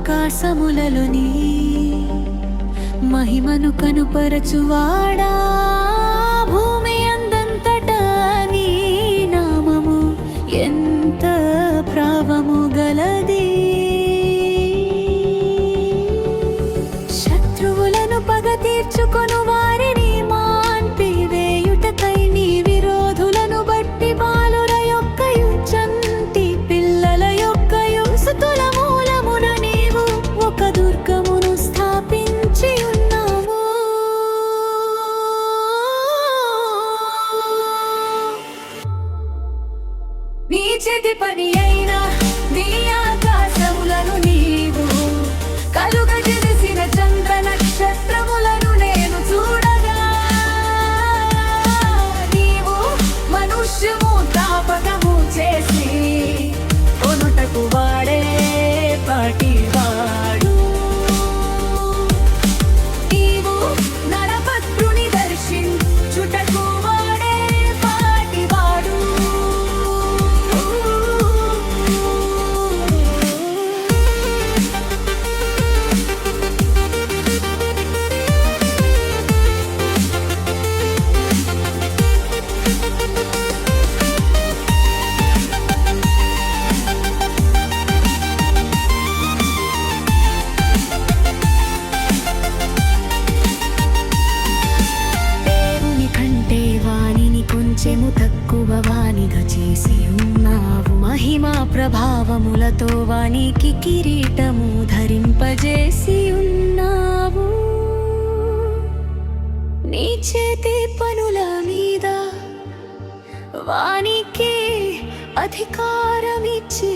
ఆకాశములలోని మహిమను కనుపరచువాడా భూమి అందంతటా నీ నామము ఎంత ప్రాభము గలది శత్రువులను పగ తీర్చుకొను వారిని మాన్పివేయుటకై నీ విరోధులను బట్టి బాలుర యొక్కయు చంటి పిల్లల యొక్కయు సుతుల మూలమున నీవు ఒక దుర్గమును స్థాపించి ఉన్నావు నీ చేతి పని అయినా నీ ఆకాశములను నీవు కలుగజేసిన చంద్ర నక్షత్రములను నేను చూడగా నీవు మనుష్యము తాపకము చేసి కొనుటకు వాడే పాటివాడు నీవు నరపత్రుని దర్శించుటకు వాడే పాటివాడు కొంచెము తక్కువ వానిగా చేసి ఉన్నావు మహిమా ప్రభావములతో వానికి కిరీటము ధరింపజేసి ఉన్నావు నీ చేతి పనుల మీద వానికి అధికారమిచ్చి